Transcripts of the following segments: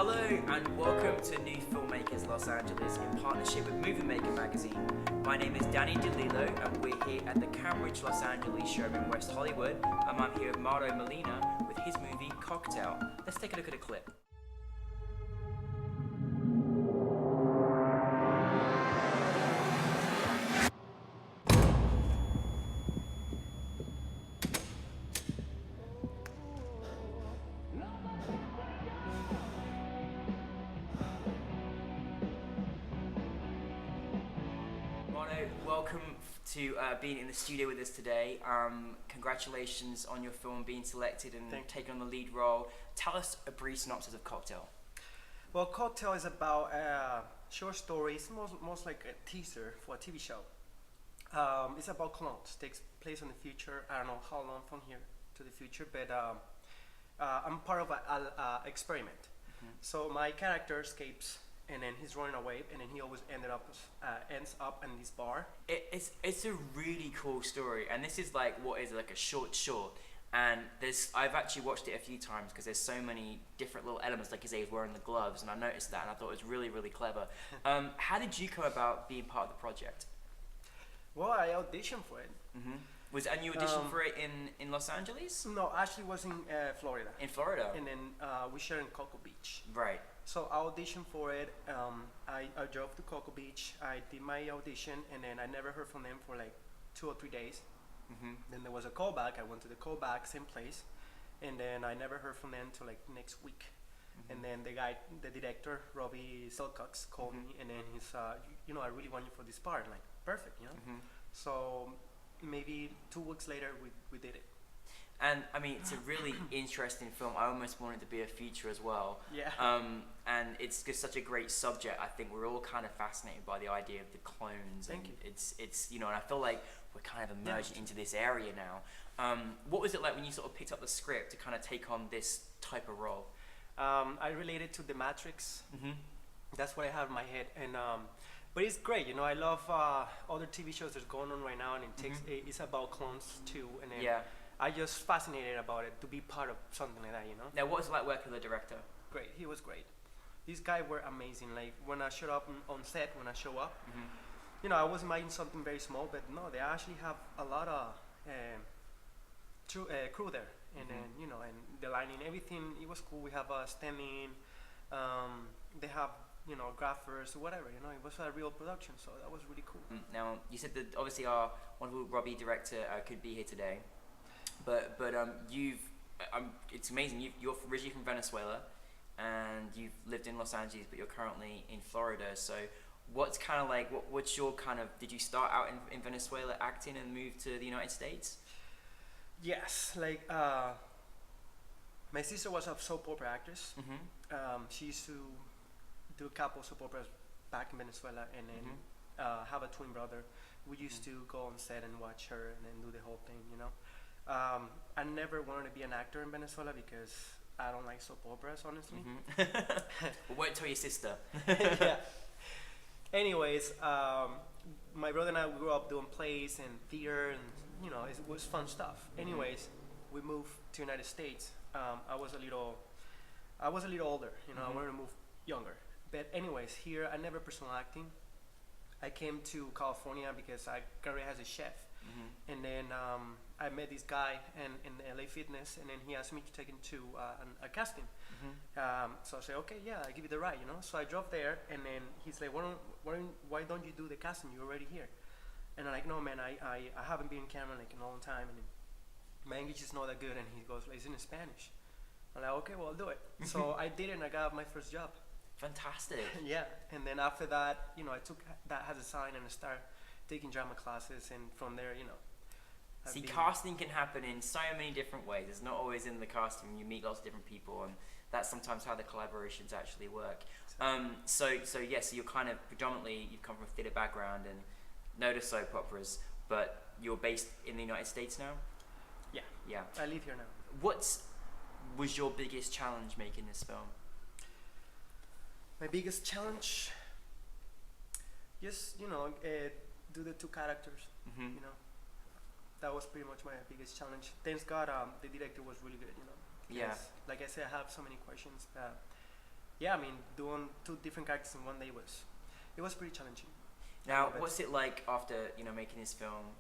Hello and welcome to New Filmmakers Los Angeles in partnership with Movie Maker magazine. My name is Danny De Lillo and we're here at the Cambridge Los Angeles showroom in West Hollywood, and I'm here with Maro Molina with his movie Cocktail. Let's take a look at a clip. Welcome to being in the studio with us today. Congratulations on your film being selected and taking on the lead role. Tell us a brief synopsis of Cocktail. Well, Cocktail is about short stories, most like a teaser for a TV show. It's about clones. Takes place in the future. I don't know how long from here to the future, but I'm part of an experiment. Mm-hmm. So my character escapes, and then he's running away, and then he always ends up in this bar. It's a really cool story, and this is like what is like a short, and I've actually watched it a few times because there's so many different little elements. Like he's wearing the gloves, and I noticed that, and I thought it was really, really clever. How did you come about being part of the project? Well, I auditioned for it. Mm-hmm. And you auditioned for it in Los Angeles? No, actually it was in Florida. In Florida? And then we shot in Cocoa Beach. Right. So I auditioned for it. I drove to Cocoa Beach. I did my audition, and then I never heard from them for like 2 or 3 days. Mm-hmm. Then there was a callback. I went to the callback, same place, and then I never heard from them till like next week. Mm-hmm. And then the director, Robbie Silcox, called me, and then he's, I really want you for this part. I'm like, perfect, Mm-hmm. So maybe 2 weeks later, we did it. And I mean, it's a really interesting film. I almost want it to be a feature as well. Yeah. And it's just such a great subject. I think we're all kind of fascinated by the idea of the clones. Thank you. It's and I feel like we're kind of emerging into this area now. What was it like when you sort of picked up the script to kind of take on this type of role? I related to The Matrix. Mm-hmm. That's what I have in my head, and but it's great. I love other TV shows that's going on right now, and it's about clones too. And then I just fascinated about it to be part of something like that. Now, what was it like working with the director? Great. He was great. These guys were amazing. Like when I showed up on set, when I show up, I was imagining something very small, but no, they actually have a lot of crew there, and then and the lighting, everything. It was cool. We have a standing. They have graphers, whatever. It was a real production, so that was really cool. Now, you said that obviously our wonderful Robbie director could be here today, but it's amazing. You're originally from Venezuela, and you've lived in Los Angeles, but you're currently in Florida. So, what's kind of like what's your kind of? Did you start out in Venezuela acting and move to the United States? Yes, like my sister was a soap opera actress. Mm-hmm. She used to do a couple of soap operas back in Venezuela, and then have a twin brother. We used to go on set and watch her, and then do the whole thing. I never wanted to be an actor in Venezuela because I don't like soap operas, honestly. Well, wait till your sister. Yeah. Anyways, my brother and I grew up doing plays and theater, and it was fun stuff. Anyways, we moved to the United States. I was a little older. I wanted to move younger. But anyways, here I never pursued acting. I came to California because I career as a chef, and then I met this guy in LA Fitness, and then he asked me to take him to a casting. So I said, okay, yeah, I give you the ride, So I drove there, and then he's like, why don't you do the casting? You're already here. And I'm like, no, man, I haven't been in camera like in a long time, and my English is not that good. And he goes, it's in Spanish. I'm like, okay, well, I'll do it. So I did it, and I got my first job. Fantastic. Yeah, and then after that, I took that as a sign, and I started taking drama classes, and from there, See, casting can happen in so many different ways. It's not always in the casting. You meet lots of different people, and that's sometimes how the collaborations actually work. So you're kind of predominantly, you've come from a theatre background and know the soap operas, but you're based in the United States now? Yeah. Yeah. I live here now. What was your biggest challenge making this film? My biggest challenge, just do the 2 characters. That was pretty much my biggest challenge. Thanks God, the director was really good. Yeah. Like I said, I have so many questions. yeah, I mean, doing 2 different characters in one day was pretty challenging. Now, what's it like after making this film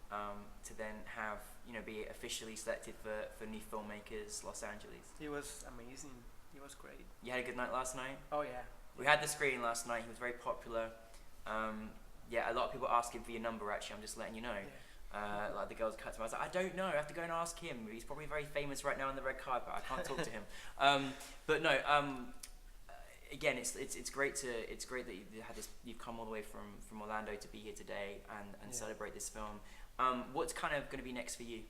to then have be officially selected for NewFilmmakers Los Angeles? It was amazing. It was great. You had a good night last night? Oh yeah. We had the screening last night. He was very popular. Yeah, a lot of people asking for your number. Actually, I'm just letting you know. Yeah. Like the girls cut to me. I was like, I don't know. I have to go and ask him. He's probably very famous right now on the red carpet. I can't talk to him. But no. Again, it's great that you've come all the way from Orlando to be here today and celebrate this film. What's kind of going to be next for you?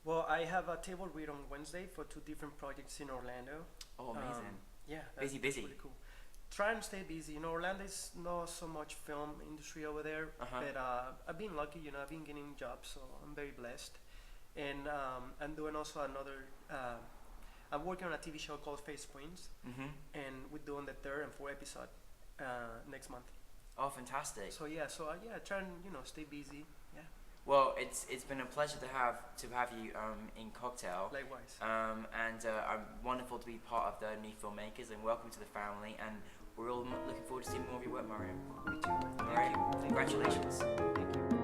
Well, I have a table read on Wednesday for 2 different projects in Orlando. Oh, amazing. Yeah. Busy. Really cool. Try and stay busy. Orlando is not so much film industry over there, but I've been lucky. I've been getting jobs, so I'm very blessed. And I'm doing also another. I'm working on a TV show called Face Queens, and we're doing the 3rd and 4th episode next month. Oh, fantastic! So try and stay busy. Yeah. Well, it's been a pleasure to have you in Cocktail. Likewise. And I'm wonderful to be part of the NewFilmmakers, and welcome to the family. And we're all looking forward to seeing more of your work, Mario. Me too. All right. Congratulations. Thank you.